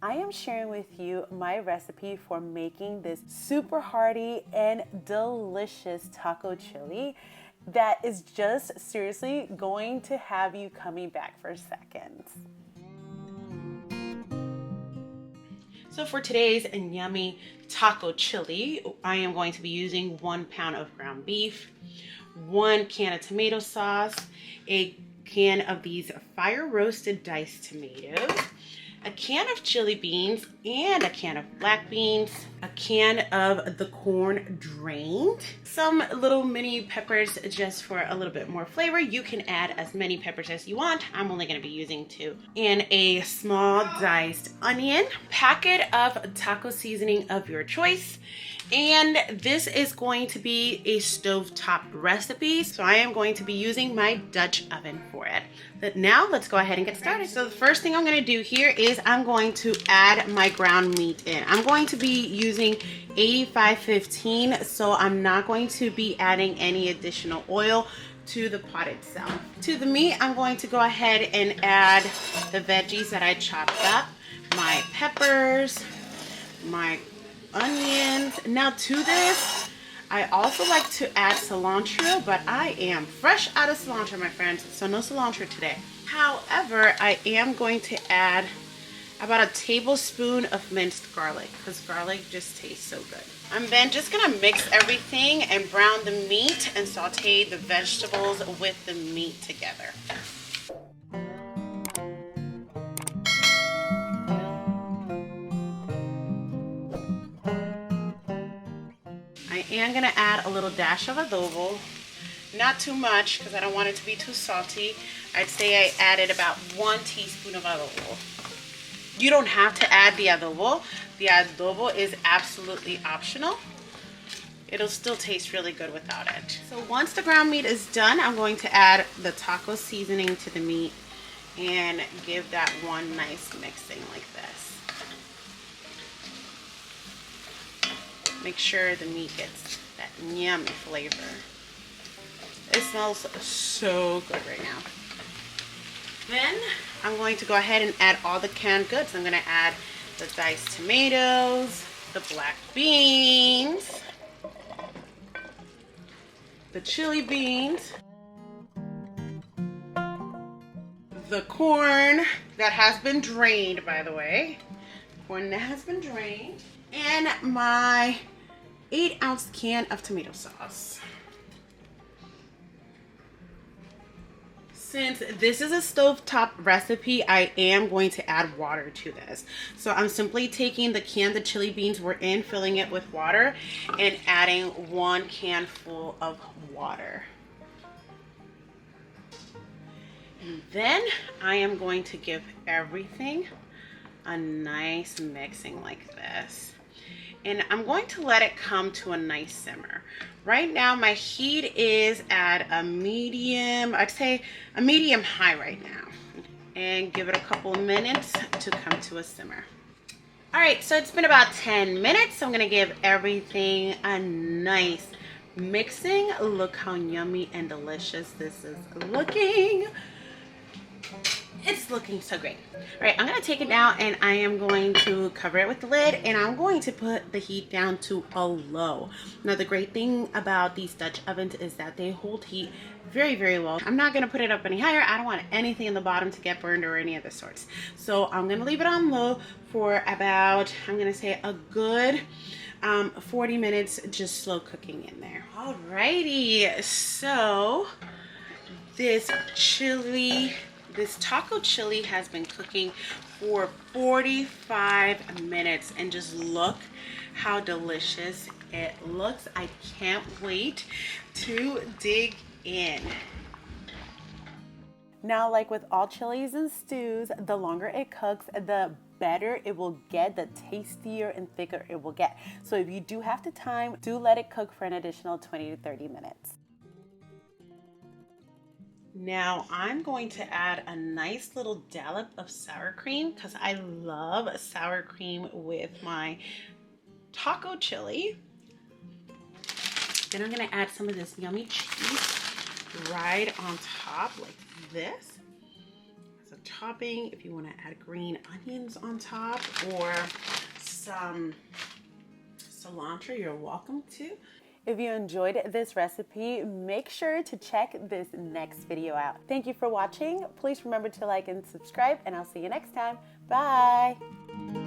I am sharing with you my recipe for making this super hearty and delicious taco chili that is just seriously going to have you coming back for seconds. So for today's yummy taco chili, I am going to be using 1 pound of ground beef, 1 can of tomato sauce, a can of these fire roasted diced tomatoes, a can of chili beans and a can of black beans, a can of the corn drained, some little mini peppers just for a little bit more flavor. You can add as many peppers as you want. I'm only going to be using 2. And a small diced onion, packet of taco seasoning of your choice. And this is going to be a stovetop recipe, so I am going to be using my Dutch oven for it. But now let's go ahead and get started. So the first thing I'm going to do here is I'm going to add my ground meat in. I'm going to be using 85-15, so I'm not going to be adding any additional oil to the pot itself. To the meat, I'm going to go ahead and add the veggies that I chopped up, my peppers, my onions. Now to this, I also like to add cilantro, but I am fresh out of cilantro, my friends, so no cilantro today. However, I am going to add about a tablespoon of minced garlic because garlic just tastes so good. I'm then just gonna mix everything and brown the meat and saute the vegetables with the meat together. I am gonna add a little dash of adobo, not too much because I don't want it to be too salty. I'd say I added about 1 teaspoon of adobo. You don't have to add the adobo. The adobo is absolutely optional. It'll still taste really good without it. So once the ground meat is done, I'm going to add the taco seasoning to the meat and give that one nice mixing like this. Make sure the meat gets that yummy flavor. It smells so good right now. Then I'm going to go ahead and add all the canned goods. I'm going to add the diced tomatoes, the black beans, the chili beans, the corn that has been drained, by the way. Corn that has been drained. And my 8-ounce can of tomato sauce. Since this is a stovetop recipe, I am going to add water to this. So I'm simply taking the can the chili beans were in, filling it with water, and adding 1 can full of water. And then I am going to give everything a nice mixing like this. And I'm going to let it come to a nice simmer. Right now my heat is at a medium, I'd say a medium high right now. And give it a couple of minutes to come to a simmer. Alright, so it's been about 10 minutes. I'm gonna give everything a nice mixing. Look how yummy and delicious this is looking. It's looking so great. All right, I'm gonna take it now and I am going to cover it with the lid and I'm going to put the heat down to a low. Now the great thing about these Dutch ovens is that they hold heat very, very well. I'm not gonna put it up any higher. I don't want anything in the bottom to get burned or any of the sorts. So I'm gonna leave it on low for about, I'm gonna say a good 40 minutes, just slow cooking in there. Alrighty, so this taco chili has been cooking for 45 minutes and just look how delicious it looks. I can't wait to dig in. Now, like with all chilies and stews, the longer it cooks, the better it will get, the tastier and thicker it will get. So if you do have the time, do let it cook for an additional 20 to 30 minutes. Now I'm going to add a nice little dollop of sour cream because I love sour cream with my taco chili. Then I'm going to add some of this yummy cheese right on top like this. It's a topping. If you want to add green onions on top or some cilantro, you're welcome to. If you enjoyed this recipe, make sure to check this next video out. Thank you for watching. Please remember to like and subscribe, and I'll see you next time. Bye.